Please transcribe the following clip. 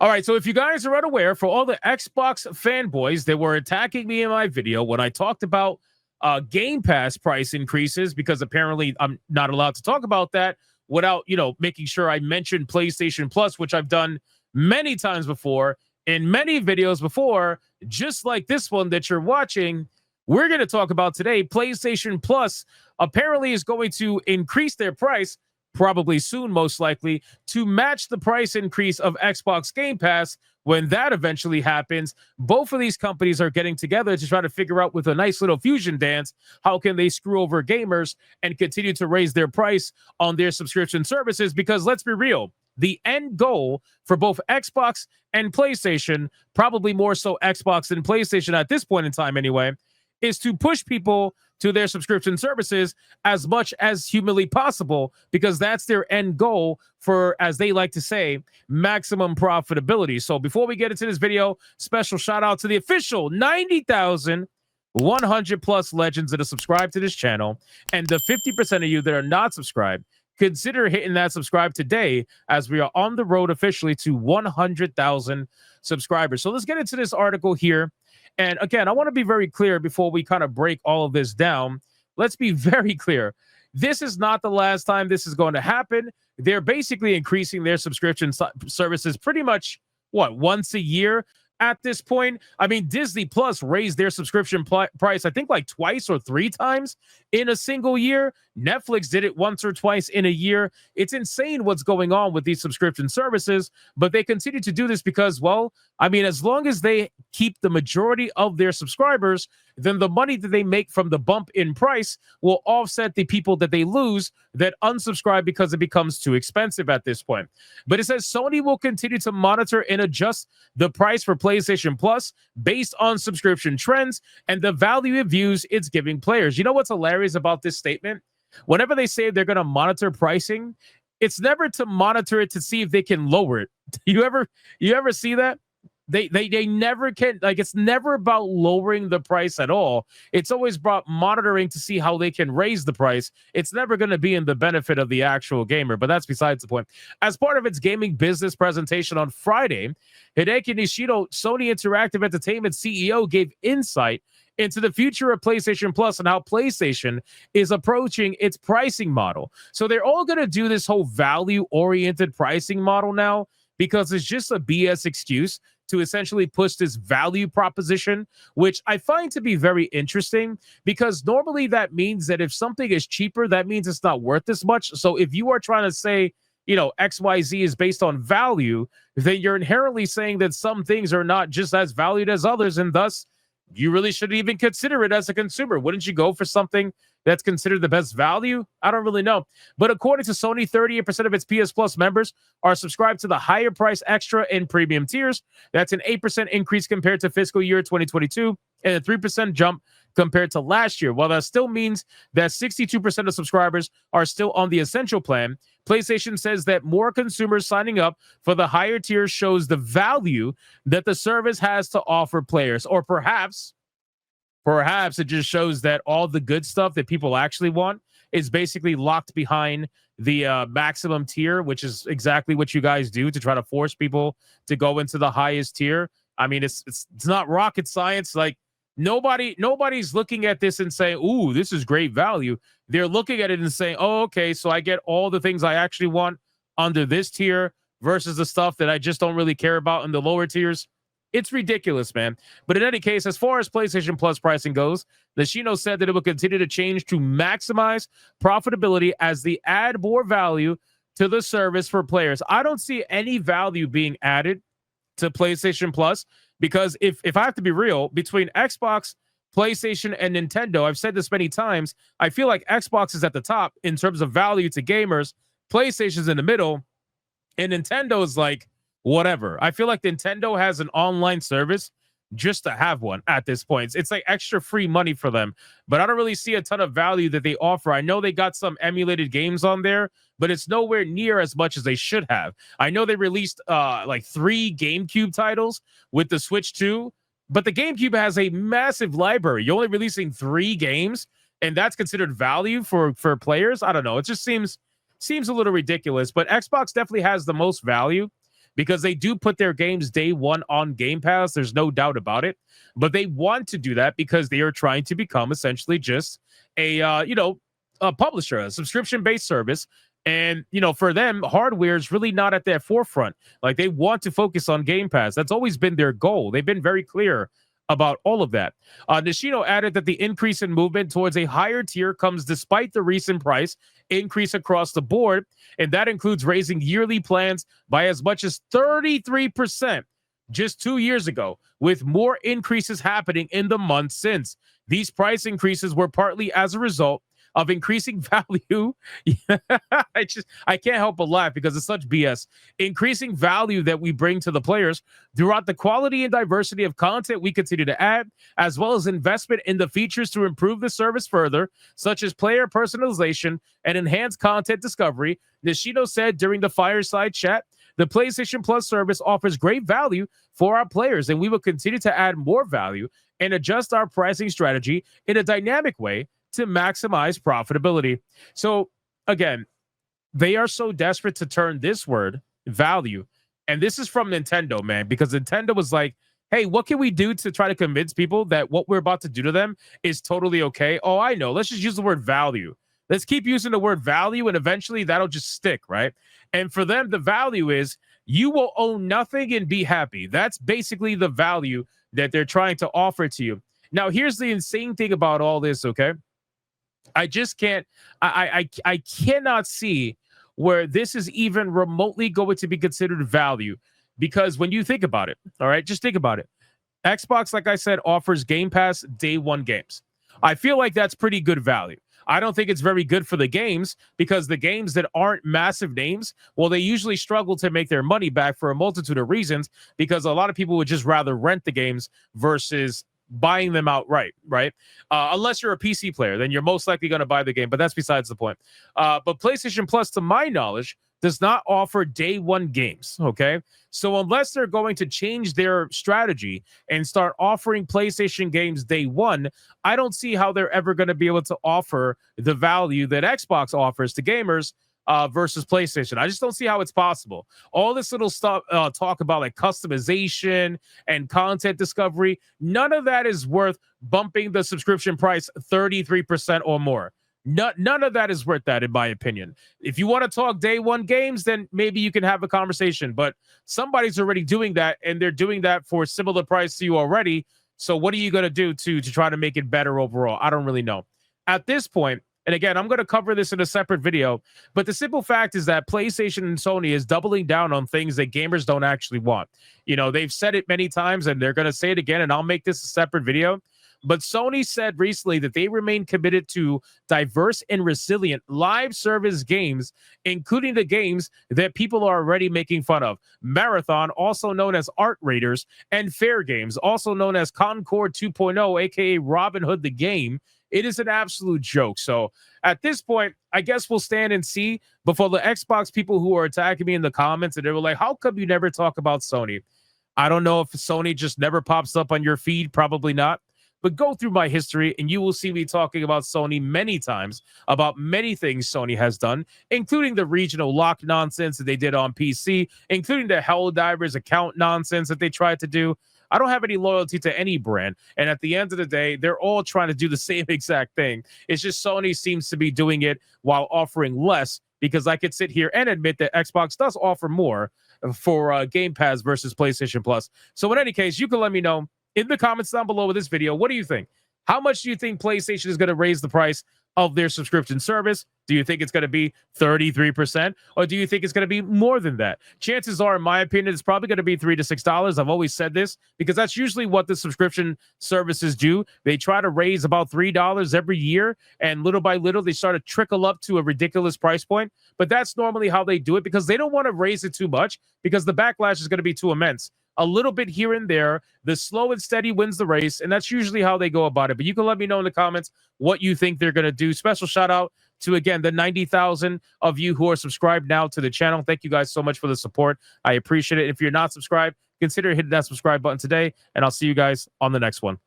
All right, so if you guys are unaware, for all the Xbox fanboys that were attacking me in my video when I talked about Game Pass price increases, because apparently I'm not allowed to talk about that without, making sure I mention PlayStation Plus, which I've done many times before in many videos before, just like this one that you're watching. We're going to talk about today. PlayStation Plus apparently is going to increase their price, probably soon, most likely, to match the price increase of Xbox Game Pass. When that eventually happens, both of these companies are getting together to try to figure out, with a nice little fusion dance, how can they screw over gamers and continue to raise their price on their subscription services. Because let's be real, the end goal for both Xbox and PlayStation, probably more so Xbox than PlayStation at this point in time anyway, is to push people to their subscription services as much as humanly possible, because that's their end goal for, as they like to say, maximum profitability. So before we get into this video, special shout out to the official 90,100 plus legends that are subscribed to this channel, and the 50% of you that are not subscribed. Consider hitting that subscribe today, as we are on the road officially to 100,000 subscribers. So let's get into this article here. And again, I want to be very clear before we kind of break all of this down. Let's be very clear. This is not the last time this is going to happen. They're basically increasing their subscription services pretty much, once a year at this point. I mean, Disney Plus raised their subscription price, I think, like twice or three times in a single year. Netflix did it once or twice in a year. It's insane what's going on with these subscription services, but they continue to do this because, as long as they keep the majority of their subscribers, then the money that they make from the bump in price will offset the people that they lose that unsubscribe because it becomes too expensive at this point. But it says Sony will continue to monitor and adjust the price for PlayStation Plus based on subscription trends and the value it views it's giving players. You know what's hilarious about this statement? Whenever they say they're going to monitor pricing, it's never to monitor it to see if they can lower it. You ever see that? They never can. Like, it's never about lowering the price at all. It's always about monitoring to see how they can raise the price. It's never going to be in the benefit of the actual gamer, but that's besides the point. As part of its gaming business presentation on Friday, Hideki Nishino, Sony Interactive Entertainment CEO, gave insight into the future of PlayStation Plus and how PlayStation is approaching its pricing model. So they're all going to do this whole value-oriented pricing model now, because it's just a BS excuse to essentially push this value proposition, which I find to be very interesting, because normally that means that if something is cheaper, that means it's not worth as much. So if you are trying to say, XYZ is based on value, then you're inherently saying that some things are not just as valued as others, and thus you really shouldn't even consider it as a consumer. Wouldn't you go for something that's considered the best value? I don't really know. But according to Sony, 38% of its PS Plus members are subscribed to the higher price extra and premium tiers. That's an 8% increase compared to fiscal year 2022 and a 3% jump compared to last year. While that still means that 62% of subscribers are still on the essential plan, PlayStation says that more consumers signing up for the higher tier shows the value that the service has to offer players. Or perhaps it just shows that all the good stuff that people actually want is basically locked behind the maximum tier, which is exactly what you guys do to try to force people to go into the highest tier. I mean, it's not rocket science. Like, nobody's looking at this and saying, ooh, this is great value. They're looking at it and saying, oh, okay, so I get all the things I actually want under this tier versus the stuff that I just don't really care about in the lower tiers. It's ridiculous, man. But in any case, as far as PlayStation Plus pricing goes, Nishino said that it will continue to change to maximize profitability as they add more value to the service for players. I don't see any value being added to PlayStation Plus, because if I have to be real, between Xbox, PlayStation, and Nintendo, I've said this many times, I feel like Xbox is at the top in terms of value to gamers, PlayStation's in the middle, and Nintendo is like, whatever. I feel like Nintendo has an online service just to have one at this point. It's like extra free money for them, but I don't really see a ton of value that they offer. I know they got some emulated games on there, but it's nowhere near as much as they should have. I know they released like 3 GameCube titles with the Switch 2, but the GameCube has a massive library. You're only releasing 3 games, and that's considered value for players. I don't know. It just seems a little ridiculous, but Xbox definitely has the most value. because they do put their games day one on Game Pass. There's no doubt about it. But they want to do that because they are trying to become essentially just a a publisher, a subscription-based service. And for them, hardware is really not at their forefront. Like, they want to focus on Game Pass. That's always been their goal. They've been very clear about all of that. Nishino added that the increase in movement towards a higher tier comes despite the recent price increase across the board, and that includes raising yearly plans by as much as 33% just 2 years ago, with more increases happening in the months since. These price increases were partly as a result of increasing value. I can't help but laugh because it's such BS. Increasing value that we bring to the players throughout the quality and diversity of content we continue to add, as well as investment in the features to improve the service further, such as player personalization and enhanced content discovery. Nishino said during the fireside chat, the PlayStation Plus service offers great value for our players, and we will continue to add more value and adjust our pricing strategy in a dynamic way to maximize profitability. So again, they are so desperate to turn this word value. And this is from Nintendo, man, because Nintendo was like, hey, what can we do to try to convince people that what we're about to do to them is totally okay? Oh, I know. Let's just use the word value. Let's keep using the word value, and eventually that'll just stick, right? And for them, the value is you will own nothing and be happy. That's basically the value that they're trying to offer to you. Now, here's the insane thing about all this, okay? I just can't, I cannot see where this is even remotely going to be considered value, because when you think about it, all right, just think about it. Xbox, like I said, offers Game Pass day one games. I feel like that's pretty good value. I don't think it's very good for the games, because the games that aren't massive names, well, they usually struggle to make their money back for a multitude of reasons, because a lot of people would just rather rent the games versus buying them outright, right? Unless you're a PC player, then you're most likely going to buy the game, but that's besides the point. But PlayStation Plus, to my knowledge, does not offer day one games, okay? So unless they're going to change their strategy and start offering PlayStation games day one, I don't see how they're ever going to be able to offer the value that Xbox offers to gamers versus PlayStation. I just don't see how it's possible. All this little stuff, talk about like customization and content discovery, none of that is worth bumping the subscription price 33% or more. None of that is worth that, in my opinion. If you want to talk day one games, then maybe you can have a conversation. But somebody's already doing that, and they're doing that for a similar price to you already. So what are you going to do to try to make it better overall? I don't really know. At this point, and again, I'm going to cover this in a separate video, but the simple fact is that PlayStation and Sony is doubling down on things that gamers don't actually want. They've said it many times, and they're going to say it again, and I'll make this a separate video. But Sony said recently that they remain committed to diverse and resilient live service games, including the games that people are already making fun of. Marathon, also known as Art Raiders, and Fair Games, also known as Concord 2.0, aka Robin Hood the Game. It is an absolute joke. So at this point, I guess we'll stand and see. But for the Xbox people who are attacking me in the comments, and they were like, how come you never talk about Sony? I don't know if Sony just never pops up on your feed. Probably not. But go through my history, and you will see me talking about Sony many times, about many things Sony has done, including the regional lock nonsense that they did on PC, including the Helldivers account nonsense that they tried to do. I don't have any loyalty to any brand. And at the end of the day, they're all trying to do the same exact thing. It's just Sony seems to be doing it while offering less, because I could sit here and admit that Xbox does offer more for Game Pass versus PlayStation Plus. So in any case, you can let me know in the comments down below with this video, what do you think? How much do you think PlayStation is going to raise the price of their subscription service? Do you think it's going to be 33%, or do you think it's going to be more than that? Chances are, in my opinion, it's probably going to be $3 to $6. I've always said this because that's usually what the subscription services do. They try to raise about $3 every year, and little by little, they start to trickle up to a ridiculous price point. But that's normally how they do it, because they don't want to raise it too much, because the backlash is going to be too immense. A little bit here and there, the slow and steady wins the race, and that's usually how they go about it. But you can let me know in the comments what you think they're going to do. Special shout out to, again, the 90,000 of you who are subscribed now to the channel. Thank you guys so much for the support. I appreciate it. If you're not subscribed, consider hitting that subscribe button today, and I'll see you guys on the next one.